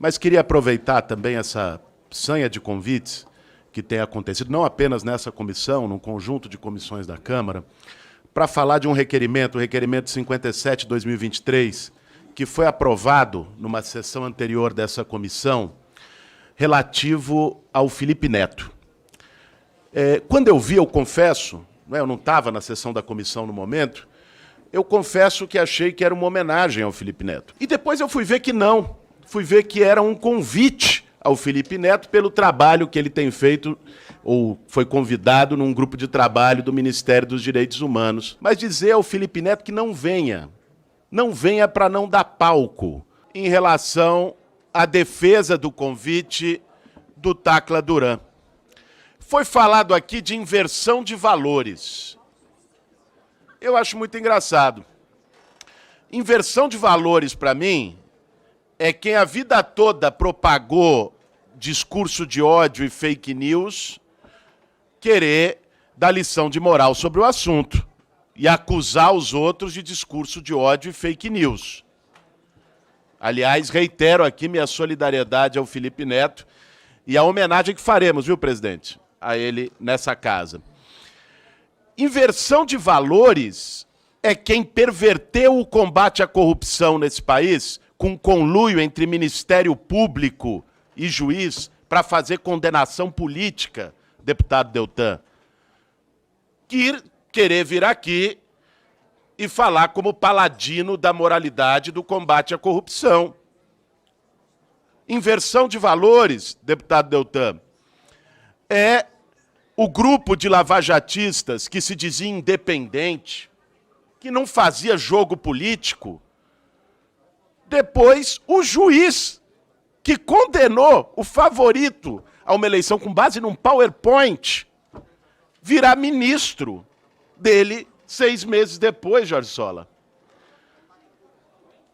Mas queria aproveitar também essa sanha de convites que tem acontecido, não apenas nessa comissão, num conjunto de comissões da Câmara, para falar de um requerimento, o requerimento 57/2023, que foi aprovado numa sessão anterior dessa comissão, relativo ao Felipe Neto. Quando eu vi, eu confesso, eu não estava na sessão da comissão no momento, eu confesso que achei que era uma homenagem ao Felipe Neto. E depois eu fui ver que não, fui ver que era um convite ao Felipe Neto pelo trabalho que ele tem feito, ou foi convidado num grupo de trabalho do Ministério dos Direitos Humanos. Mas dizer ao Felipe Neto que não venha para não dar palco em relação à defesa do convite do Tacla Duran. Foi falado aqui de inversão de valores. Eu acho muito engraçado. Inversão de valores, para mim, é quem a vida toda propagou discurso de ódio e fake news, querer dar lição de moral sobre o assunto e acusar os outros de discurso de ódio e fake news. Aliás, reitero aqui minha solidariedade ao Felipe Neto e a homenagem que faremos, viu, presidente, a ele nessa casa. Inversão de valores é quem perverteu o combate à corrupção nesse país com conluio entre Ministério Público e juiz para fazer condenação política, deputado Deltan. Querer vir aqui e falar como paladino da moralidade do combate à corrupção. Inversão de valores, deputado Deltan, é o grupo de lavajatistas que se dizia independente, que não fazia jogo político. Depois, o juiz que condenou o favorito a uma eleição com base num PowerPoint virá ministro dele 6 meses depois, Jorge Sola.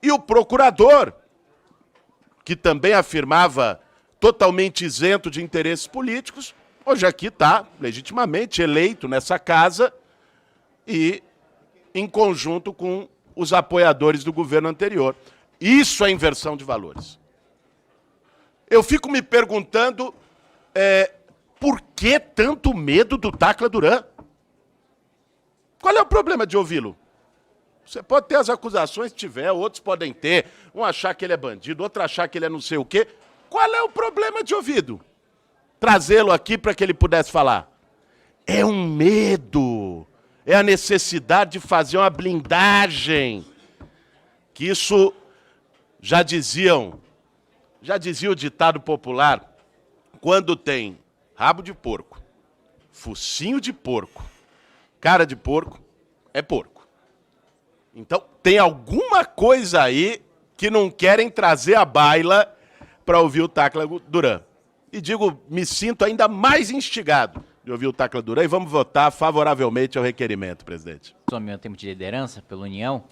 E o procurador, que também afirmava totalmente isento de interesses políticos, hoje aqui está legitimamente eleito nessa casa e em conjunto com os apoiadores do governo anterior. Isso é inversão de valores. Eu fico me perguntando por que tanto medo do Tacla Duran? Qual é o problema de ouvi-lo? Você pode ter as acusações que tiver, outros podem ter, um achar que ele é bandido, outro achar que ele é não sei o quê. Qual é o problema de ouvido? Trazê-lo aqui para que ele pudesse falar. É um medo, é a necessidade de fazer uma blindagem. Que isso já dizia o ditado popular, quando tem rabo de porco, focinho de porco, cara de porco, é porco. Então, tem alguma coisa aí que não querem trazer à baila para ouvir o Tacla Duran. E digo, me sinto ainda mais instigado de ouvir o Tacla Duran e vamos votar favoravelmente ao requerimento, presidente. Ao meu tempo de liderança pela União,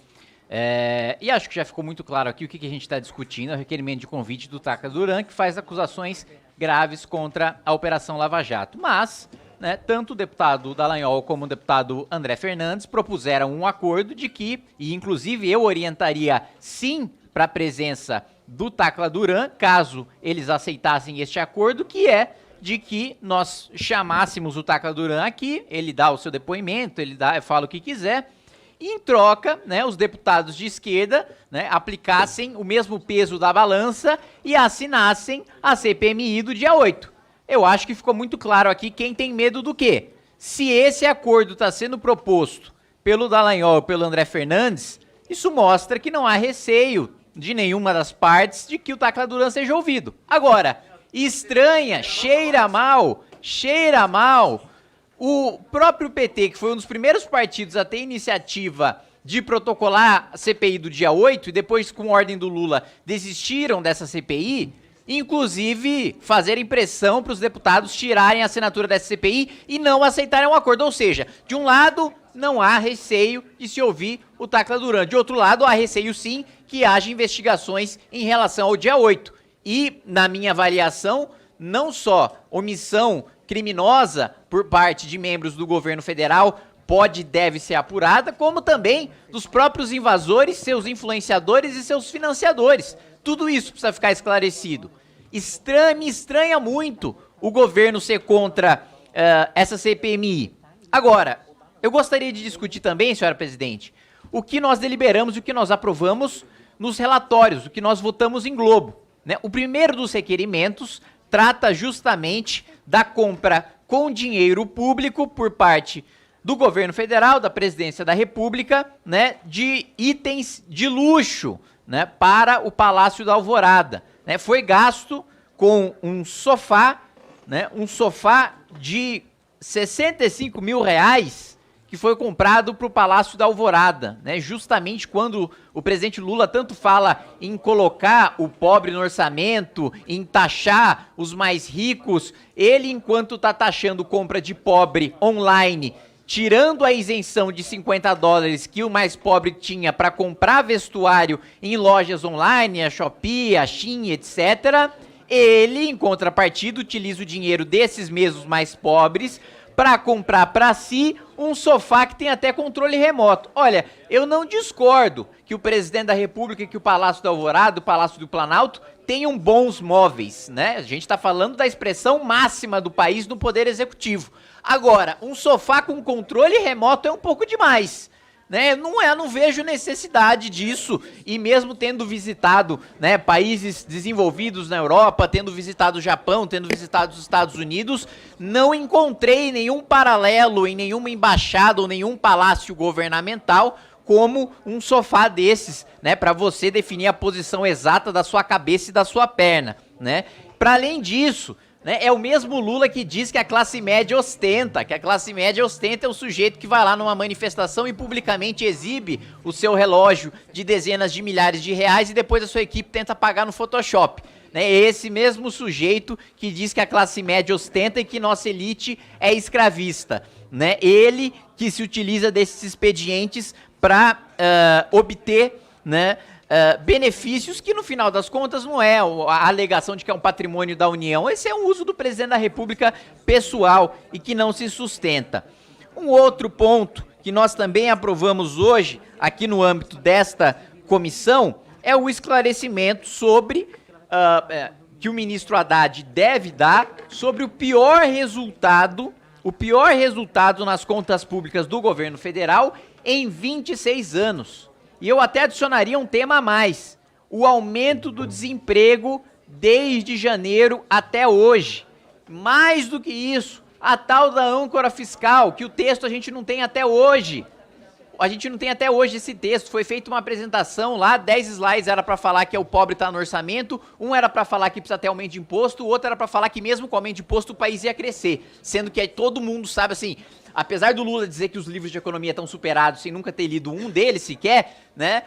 e acho que já ficou muito claro aqui o que a gente está discutindo, é o requerimento de convite do Tacla Duran, que faz acusações graves contra a Operação Lava Jato. Mas, tanto o deputado Dallagnol como o deputado André Fernandes propuseram um acordo de que, e inclusive eu orientaria sim para a presença do Tacla Duran, caso eles aceitassem este acordo, que é de que nós chamássemos o Tacla Duran aqui, ele dá o seu depoimento, ele fala o que quiser, e em troca, os deputados de esquerda aplicassem o mesmo peso da balança e assinassem a CPMI do dia 8. Eu acho que ficou muito claro aqui quem tem medo do quê. Se esse acordo está sendo proposto pelo Dallagnol ou pelo André Fernandes, isso mostra que não há receio de nenhuma das partes de que o Tacla Duran seja ouvido. Agora, estranha, cheira mal, o próprio PT, que foi um dos primeiros partidos a ter iniciativa de protocolar a CPI do dia 8 e depois, com ordem do Lula, desistiram dessa CPI, inclusive fazerem pressão para os deputados tirarem a assinatura dessa CPI e não aceitarem um acordo. Ou seja, de um lado, não há receio de se ouvir o Tacla Duran. De outro lado, há receio sim que haja investigações em relação ao dia 8. E, na minha avaliação, não só omissão criminosa por parte de membros do governo federal pode e deve ser apurada, como também dos próprios invasores, seus influenciadores e seus financiadores. Tudo isso precisa ficar esclarecido. Me estranha muito o governo ser contra essa CPMI. Agora, eu gostaria de discutir também, senhora presidente, o que nós deliberamos e o que nós aprovamos nos relatórios, o que nós votamos em Globo, né? O primeiro dos requerimentos trata justamente da compra com dinheiro público por parte do governo federal, da presidência da República, né, de itens de luxo, né, para o Palácio da Alvorada. Né? Foi gasto com um sofá, né, um sofá de 65 mil reais, que foi comprado para o Palácio da Alvorada, né? Justamente quando o presidente Lula tanto fala em colocar o pobre no orçamento, em taxar os mais ricos, ele, enquanto está taxando compra de pobre online, tirando a isenção de $50 que o mais pobre tinha para comprar vestuário em lojas online, a Shopee, a Shein, etc., ele, em contrapartida, utiliza o dinheiro desses mesmos mais pobres para comprar para si um sofá que tem até controle remoto. Olha, eu não discordo que o presidente da República, que o Palácio da Alvorada, o Palácio do Planalto, tenham bons móveis, né? A gente está falando da expressão máxima do país no Poder Executivo. Agora, um sofá com controle remoto é um pouco demais, né? Não vejo necessidade disso, e mesmo tendo visitado, né, países desenvolvidos na Europa, tendo visitado o Japão, tendo visitado os Estados Unidos, não encontrei nenhum paralelo em nenhuma embaixada ou nenhum palácio governamental como um sofá desses, né, para você definir a posição exata da sua cabeça e da sua perna, né? Para além disso, né, é o mesmo Lula que diz que a classe média ostenta, é o sujeito que vai lá numa manifestação e publicamente exibe o seu relógio de dezenas de milhares de reais e depois a sua equipe tenta pagar no Photoshop. É esse mesmo sujeito que diz que a classe média ostenta e que nossa elite é escravista, né? Ele que se utiliza desses expedientes para obter, né, benefícios que no final das contas não é a alegação de que é um patrimônio da União. Esse é um uso do presidente da República pessoal e que não se sustenta. Um outro ponto que nós também aprovamos hoje, aqui no âmbito desta comissão, é o esclarecimento sobre que o ministro Haddad deve dar sobre o pior resultado nas contas públicas do governo federal em 26 anos. E eu até adicionaria um tema a mais: o aumento do desemprego desde janeiro até hoje. Mais do que isso, a tal da âncora fiscal, que o texto a gente não tem até hoje. A gente não tem até hoje esse texto. Foi feita uma apresentação lá, 10 slides era para falar que o pobre está no orçamento, um era para falar que precisa ter aumento de imposto, o outro era para falar que mesmo com aumento de imposto o país ia crescer. Sendo que todo mundo sabe, assim, apesar do Lula dizer que os livros de economia estão superados sem nunca ter lido um deles sequer, né,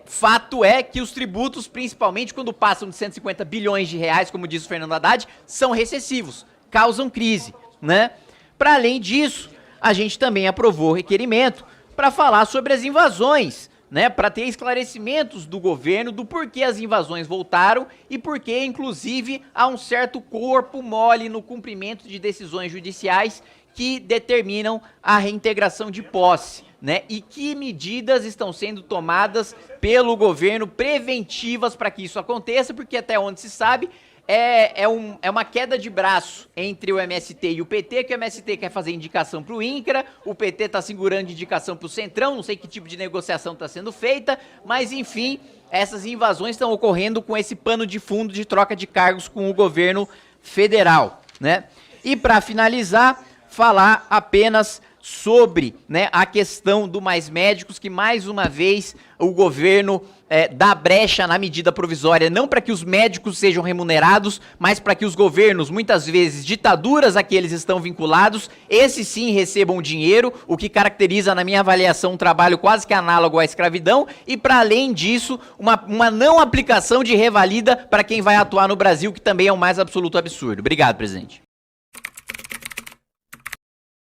fato é que os tributos, principalmente quando passam de 150 bilhões de reais, como diz o Fernando Haddad, são recessivos, causam crise, né? Para além disso, a gente também aprovou o requerimento para falar sobre as invasões, né, para ter esclarecimentos do governo do porquê as invasões voltaram e porquê, inclusive, há um certo corpo mole no cumprimento de decisões judiciais que determinam a reintegração de posse, né, e que medidas estão sendo tomadas pelo governo preventivas para que isso aconteça, porque até onde se sabe é uma queda de braço entre o MST e o PT, que o MST quer fazer indicação para o INCRA, o PT está segurando indicação para o Centrão, não sei que tipo de negociação está sendo feita, mas enfim, essas invasões estão ocorrendo com esse pano de fundo de troca de cargos com o governo federal, né? E para finalizar, falar apenas sobre, né, a questão do Mais Médicos, que mais uma vez o governo dá brecha na medida provisória, não para que os médicos sejam remunerados, mas para que os governos, muitas vezes ditaduras a que eles estão vinculados, esses sim recebam dinheiro, o que caracteriza, na minha avaliação, um trabalho quase que análogo à escravidão, e para além disso, uma não aplicação de revalida para quem vai atuar no Brasil, que também é o mais absoluto absurdo. Obrigado, presidente.